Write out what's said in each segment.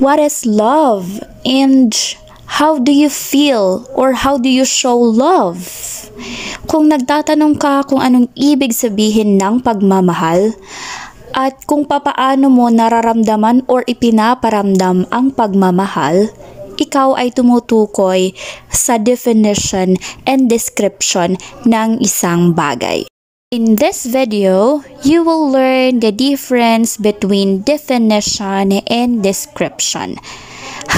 what is love and how do you feel or how do you show love? Kung nagtatanong ka kung anong ibig sabihin ng pagmamahal at kung papaano mo nararamdaman or ipinaparamdam ang pagmamahal, ikaw ay tumutukoy sa definition and description ng isang bagay. In this video, you will learn the difference between definition and description.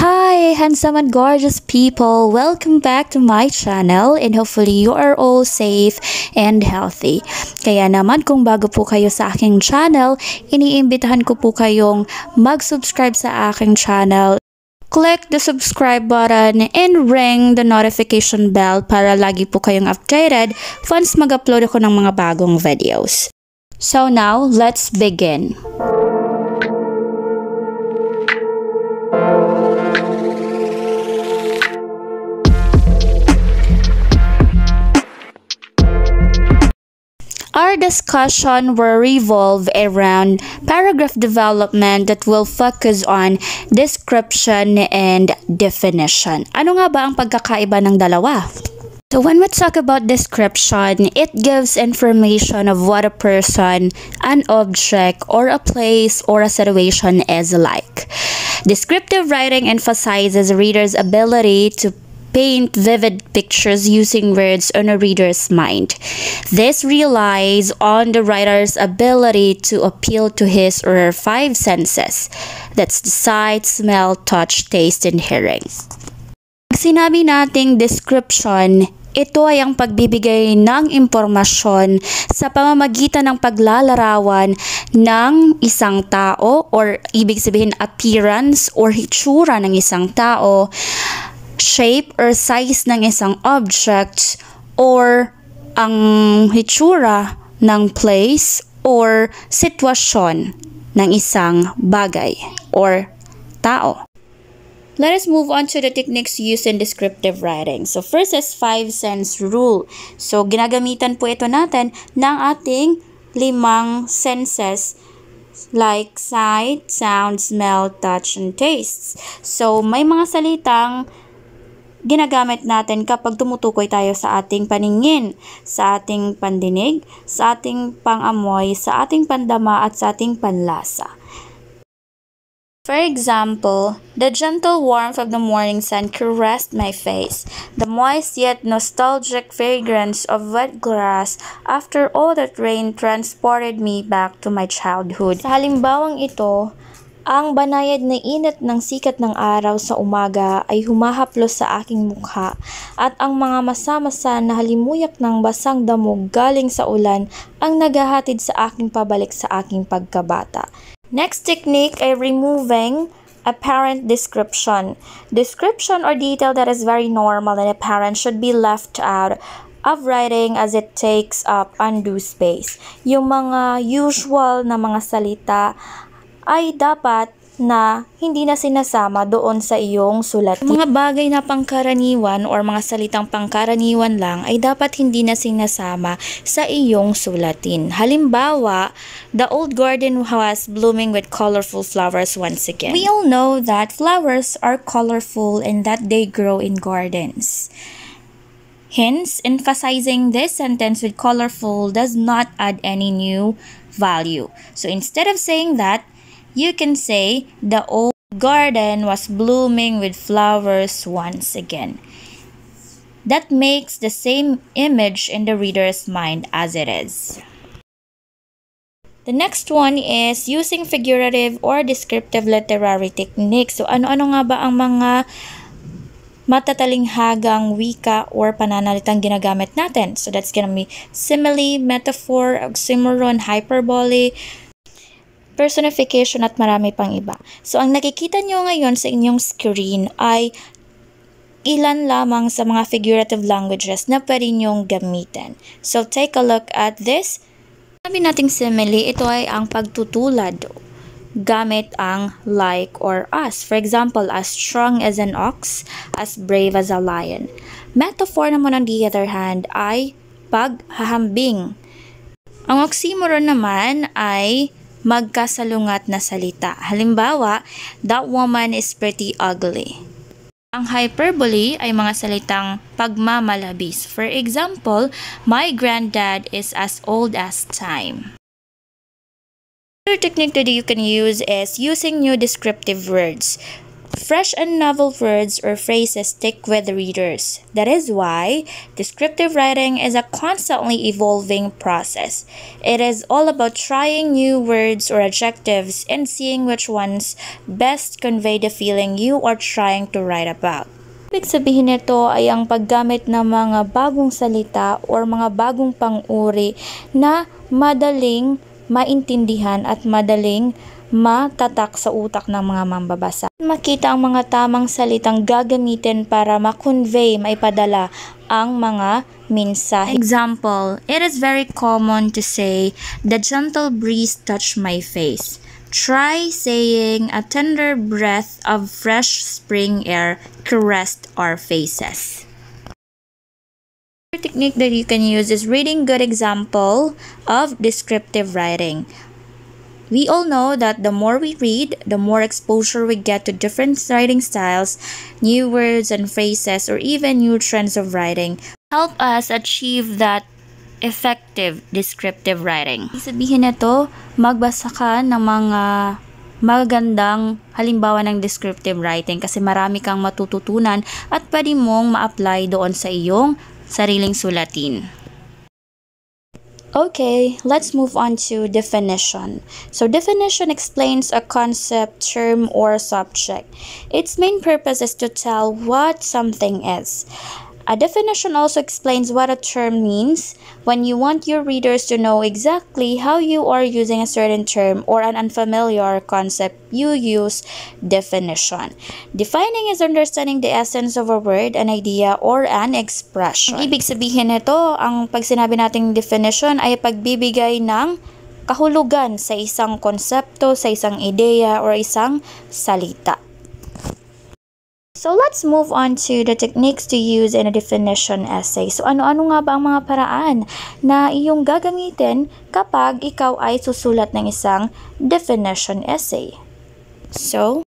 Hi, handsome and gorgeous people! Welcome back to my channel and hopefully you are all safe and healthy. Kaya naman kung bago po kayo sa aking channel, iniimbitahan ko po kayong mag-subscribe sa aking channel. Click the subscribe button and ring the notification bell para lagi po kayong updated once mag-upload ako ng mga bagong videos. So now, let's begin. Our discussion will revolve around paragraph development that will focus on description and definition. Ano nga ba ang pagkakaiba ng dalawa? So when we talk about description, it gives information of what a person, an object, or a place or a situation is like. Descriptive writing emphasizes readers' ability to paint vivid pictures using words on a reader's mind. This relies on the writer's ability to appeal to his or her five senses. That's the sight, smell, touch, taste, and hearing. Pag sinabi nating description, ito ay ang pagbibigay ng impormasyon sa pamamagitan ng paglalarawan ng isang tao or ibig sabihin appearance or hitsura ng isang tao, shape or size ng isang object, or ang hitsura ng place or sitwasyon ng isang bagay or tao. Let us move on to the techniques used in descriptive writing. So first is 5-sense rule. So ginagamitan po ito natin ng ating 5 senses like sight, sound, smell, touch, and taste. So may mga salitang ginagamit natin kapag tumutukoy tayo sa ating paningin, sa ating pandinig, sa ating pangamoy, sa ating pandama at sa ating panlasa. For example, the gentle warmth of the morning sun caressed my face. The moist yet nostalgic fragrance of wet grass after all that rain transported me back to my childhood. Sa halimbawang ito, ang banayad na init ng sikat ng araw sa umaga ay humahaplos sa aking mukha at ang mga masa-masa na halimuyak ng basang damog galing sa ulan ang naghahatid sa aking pabalik sa aking pagkabata. Next technique ay removing apparent description. Description or detail that is very normal and apparent should be left out of writing as it takes up undue space. Yung mga usual na mga salita ay dapat na hindi na sinasama doon sa iyong sulatin. Mga bagay na pangkaraniwan or mga salitang pangkaraniwan lang ay dapat hindi na sinasama sa iyong sulatin. Halimbawa, the old garden was blooming with colorful flowers once again. We all know that flowers are colorful and that they grow in gardens. Hence, emphasizing this sentence with colorful does not add any new value. So instead of saying that, you can say, the old garden was blooming with flowers once again. That makes the same image in the reader's mind as it is. The next one is using figurative or descriptive literary techniques. So, ano-ano nga ba ang mga matatalinghagang wika or pananalitang ginagamit natin? So, that's gonna be simile, metaphor, oxymoron, hyperbole, personification at marami pang iba. So, ang nakikita nyo ngayon sa inyong screen ay ilan lamang sa mga figurative languages na pwede nyong gamitin. So, take a look at this. Sabi nating simile, ito ay ang pagtutulad gamit ang like or as. For example, as strong as an ox, as brave as a lion. Metaphor naman on the other hand ay paghahambing. Ang oxymoron naman ay magkasalungat na salita. Halimbawa, that woman is pretty ugly. Ang hyperbole ay mga salitang pagmamalabis. For example, my granddad is as old as time. Another technique that you can use is using new descriptive words. Fresh and novel words or phrases stick with readers. That is why descriptive writing is a constantly evolving process. It is all about trying new words or adjectives and seeing which ones best convey the feeling you are trying to write about. Ibig sabihin nito ay ang paggamit ng mga bagong salita or mga bagong pang-uri na madaling maintindihan at madaling matatak sa utak ng mga mambabasa. Makita ang mga tamang salitang gagamitin para ma-convey, maipadala ang mga mensahe. Example, it is very common to say, the gentle breeze touched my face. Try saying, a tender breath of fresh spring air caressed our faces. Another technique that you can use is reading good example of descriptive writing. We all know that the more we read, the more exposure we get to different writing styles, new words and phrases, or even new trends of writing. Help us achieve that effective descriptive writing. Sabihin nito, magbasa ka ng mga magagandang halimbawa ng descriptive writing kasi marami kang matututunan at pwede mong ma-apply doon sa iyong sariling sulatin. Okay, let's move on to definition. So definition explains a concept, term, or subject. Its main purpose is to tell what something is. A definition also explains what a term means when you want your readers to know exactly how you are using a certain term or an unfamiliar concept. You use definition. Defining is understanding the essence of a word, an idea, or an expression. Ibig sabihin nito, ang pag sinabi nating definition ay pagbibigay ng kahulugan sa isang konsepto, sa isang ideya, or isang salita. So let's move on to the techniques to use in a definition essay. So ano-ano nga ba ang mga paraan na iyong gagamitin kapag ikaw ay susulat ng isang definition essay? So,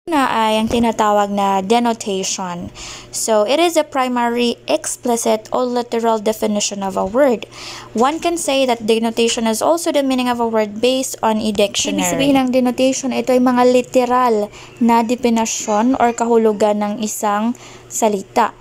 na ay ang tinatawag na denotation. So, it is a primary, explicit, or literal definition of a word. One can say that denotation is also the meaning of a word based on a dictionary. Ibig sabihin ng denotation, ito ay mga literal na definasyon or kahulugan ng isang salita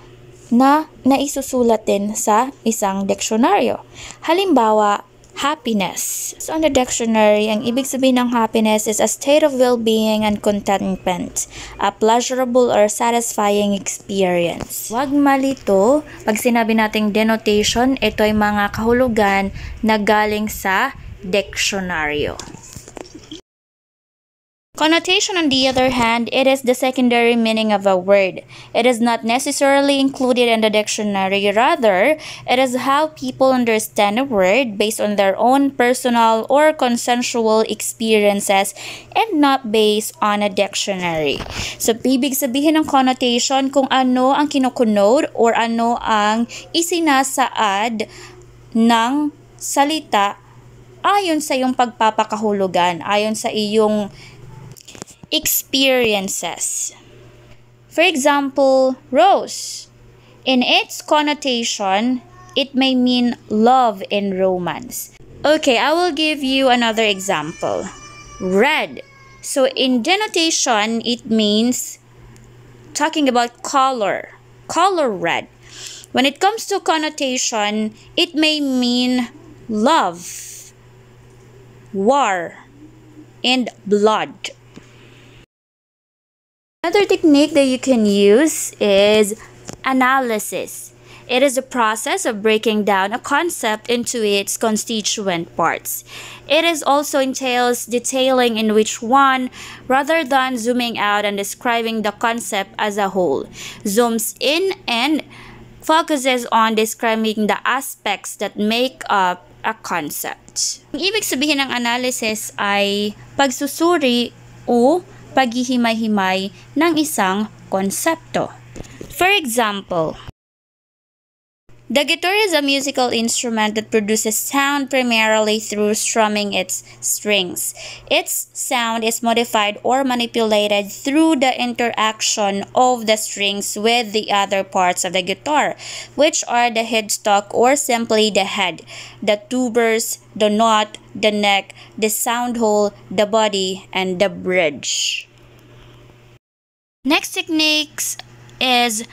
na naisusulat din sa isang diksyonaryo. Halimbawa, happiness. So, on the dictionary, ang ibig sabihin ng happiness is a state of well-being and contentment, a pleasurable or satisfying experience. Huwag malito, pag sinabi nating denotation, ito ay mga kahulugan na galing sa diksyonaryo. Connotation, on the other hand, it is the secondary meaning of a word. It is not necessarily included in the dictionary. Rather, it is how people understand a word based on their own personal or consensual experiences and not based on a dictionary. So, ibig sabihin ng connotation kung ano ang kinokonode or ano ang isinasaad ng salita ayon sa iyong pagpapakahulugan, ayon sa iyong experiences. For example, rose. In its connotation, it may mean love and romance. Okay, I will give you another example. Red. So in denotation, it means talking about color. Color red. When it comes to connotation, it may mean love, war, and blood. Another technique that you can use is analysis. It is a process of breaking down a concept into its constituent parts. It is also entails detailing in which one, rather than zooming out and describing the concept as a whole, zooms in and focuses on describing the aspects that make up a concept. Ang ibig sabihin ng analysis ay pagsusuri o paghihimay-himay ng isang konsepto. For example, The guitar is a musical instrument that produces sound primarily through strumming its strings. Its sound is modified or manipulated through the interaction of the strings with the other parts of the guitar, which are the headstock or simply the head, the tubers, the knot, the neck, the sound hole, the body, and the bridge. Next techniques is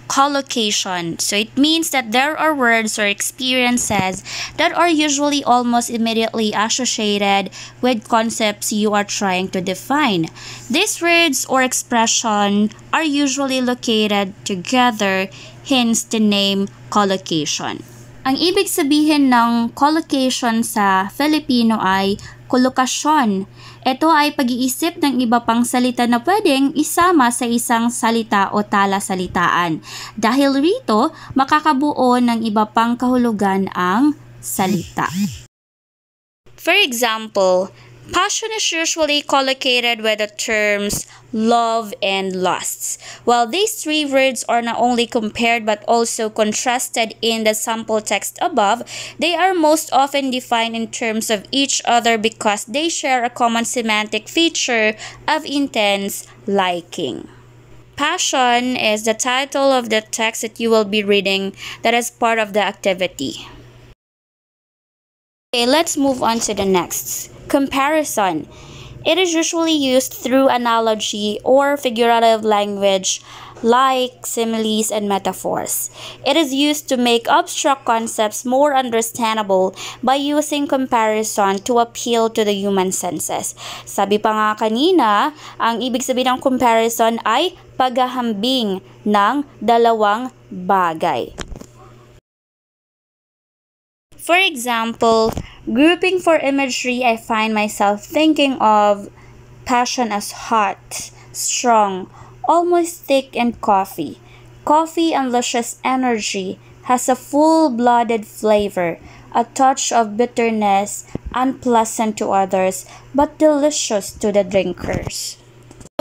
collocation. So it means that there are words or experiences that are usually almost immediately associated with concepts you are trying to define. These words or expression are usually located together, hence the name collocation. Ang ibig sabihin ng collocation sa Filipino ay kolokasyon. Ito ay pag-iisip ng iba pang salita na pwedeng isama sa isang salita o talasalitaan. Dahil rito, makakabuo ng iba pang kahulugan ang salita. For example, passion is usually collocated with the terms love and lusts. While these three words are not only compared but also contrasted in the sample text above, they are most often defined in terms of each other because they share a common semantic feature of intense liking. Passion is the title of the text that you will be reading that is part of the activity. Okay, let's move on to the next. Comparison. It is usually used through analogy or figurative language like similes and metaphors. It is used to make abstract concepts more understandable by using comparison to appeal to the human senses. Sabi pa nga kanina, ang ibig sabihin ng comparison ay paghahambing ng dalawang bagay. For example, grouping for imagery, I find myself thinking of passion as hot, strong, almost thick, and coffee. Coffee unleashes energy, has a full-blooded flavor, a touch of bitterness, unpleasant to others, but delicious to the drinkers.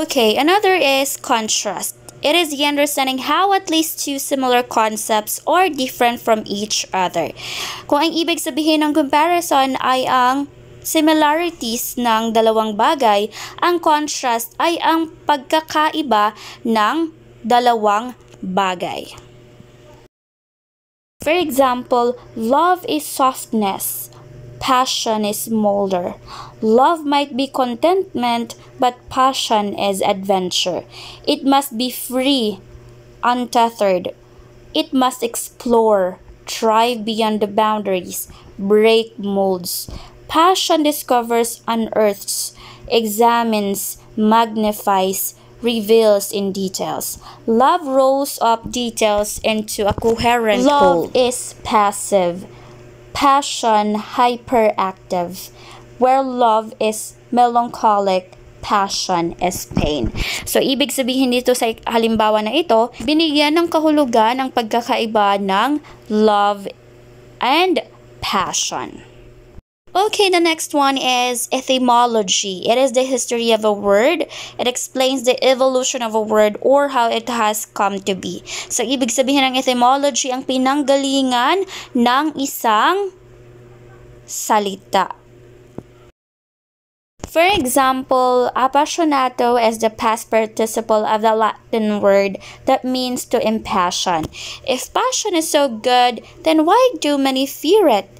Okay, another is contrast. It is the understanding how at least two similar concepts are different from each other. Kung ang ibig sabihin ng comparison ay ang similarities ng dalawang bagay, ang contrast ay ang pagkakaiba ng dalawang bagay. For example, love is softness. Passion is smolder. Love might be contentment, but passion is adventure. It must be free, untethered. It must explore, thrive beyond the boundaries, break molds. Passion discovers, unearths, examines, magnifies, reveals in details. Love rolls up details into a coherent whole. Love is passive. Passion hyperactive, where love is melancholic, passion is pain. So, ibig sabihin dito sa halimbawa na ito, binigyan ng kahulugan ang pagkakaiba ng love and passion. Okay, the next one is etymology. It is the history of a word. It explains the evolution of a word or how it has come to be. So, ibig sabihin ng etymology ang pinanggalingan ng isang salita. For example, appassionato is the past participle of the Latin word that means to impassion. If passion is so good, then why do many fear it?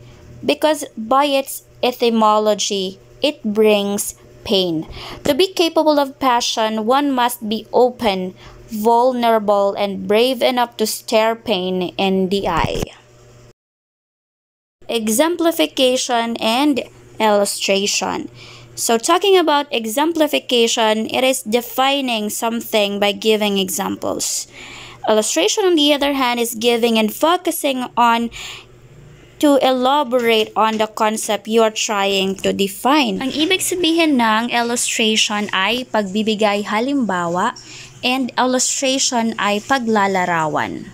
Because by its etymology, it brings pain. To be capable of passion, one must be open, vulnerable, and brave enough to stare pain in the eye. Exemplification and illustration. So talking about exemplification, it is defining something by giving examples. Illustration, on the other hand, is giving and focusing on to elaborate on the concept you are trying to define. Ang ibig sabihin ng illustration ay pagbibigay halimbawa and illustration ay paglalarawan.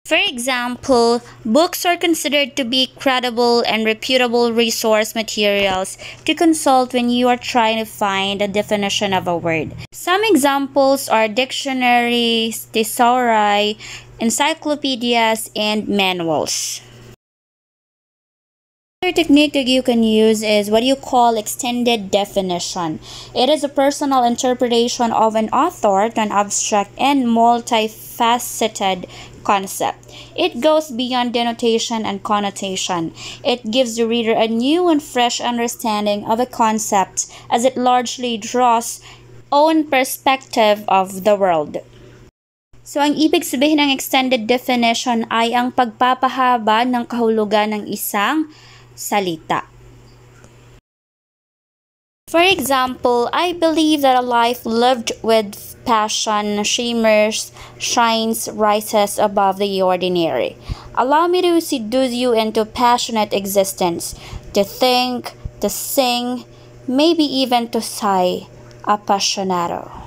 For example, books are considered to be credible and reputable resource materials to consult when you are trying to find a definition of a word. Some examples are dictionaries, thesauri, encyclopedias, and manuals. Another technique that you can use is what you call extended definition. It is a personal interpretation of an author to an abstract and multifaceted concept. It goes beyond denotation and connotation. It gives the reader a new and fresh understanding of a concept as it largely draws own perspective of the world. So, ang ibig sabihin ng extended definition ay ang pagpapahaba ng kahulugan ng isang salita. For example, I believe that a life lived with passion shimmers, shines, rises above the ordinary. Allow me to seduce you into passionate existence, to think, to sing, maybe even to sigh, appassionato.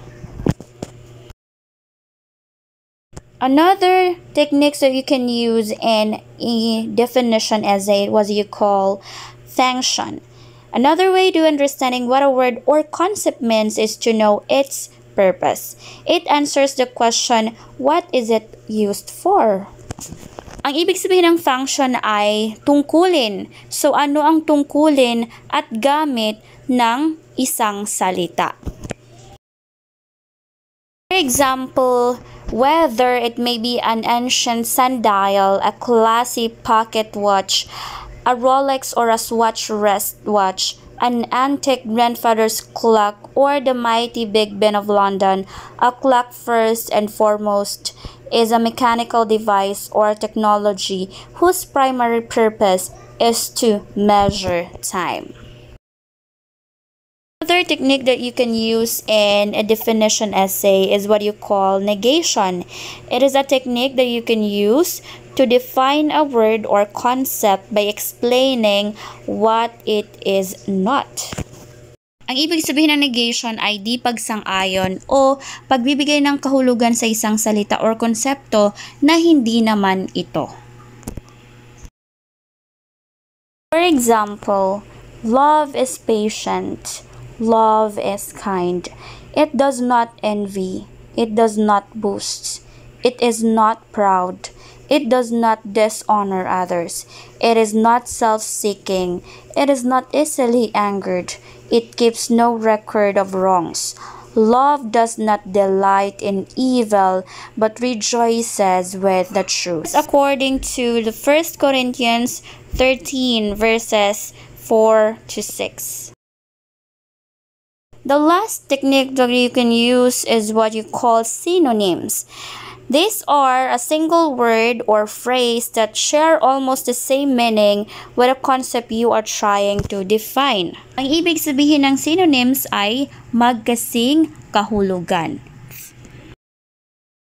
Another technique that you can use in a definition essay was you call function. Another way to understanding what a word or concept means is to know its purpose. It answers the question, what is it used for? Ang ibig sabihin ng function ay tungkulin. So ano ang tungkulin at gamit ng isang salita? For example, whether it may be an ancient sundial, a classy pocket watch, a Rolex or a Swatch wristwatch, an antique grandfather's clock, or the mighty Big Ben of London, a clock first and foremost is a mechanical device or technology whose primary purpose is to measure time. Another technique that you can use in a definition essay is what you call negation. It is a technique that you can use to define a word or concept by explaining what it is not. Ang ibig sabihin ng negation ay di pagsang-ayon o pagbibigay ng kahulugan sa isang salita or konsepto na hindi naman ito. For example, love is patient. Love is kind. It does not envy. It does not boast. It is not proud. It does not dishonor others. It is not self-seeking. It is not easily angered. It keeps no record of wrongs. Love does not delight in evil, but rejoices with the truth. According to the 1 Corinthians 13 verses 4 to 6. The last technique that you can use is what you call synonyms. These are a single word or phrase that share almost the same meaning with a concept you are trying to define. Ang ibig sabihin ng synonyms ay magkasing kahulugan.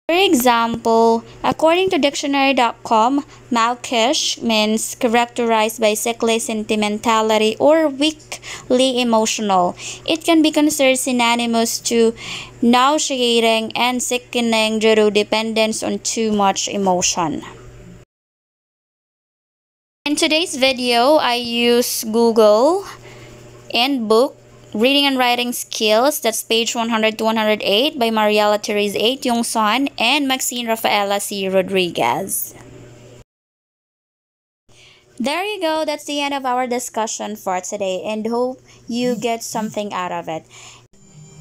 For example, according to dictionary.com, mawkish means characterized by sickly sentimentality or weakly emotional. It can be considered synonymous to nauseating and sickening due to dependence on too much emotion. In today's video, I use Google and book Reading and Writing Skills, that's page 100 to 108 by Mariela Therese A. Tiongson and Maxine Rafaela C. Rodriguez. There you go, that's the end of our discussion for today and hope you get something out of it.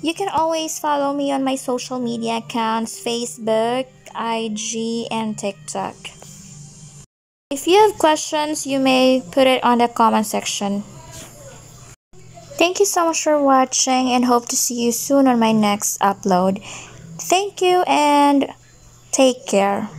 You can always follow me on my social media accounts, Facebook, IG, and TikTok. If you have questions, you may put it on the comment section. Thank you so much for watching and hope to see you soon on my next upload. Thank you and take care.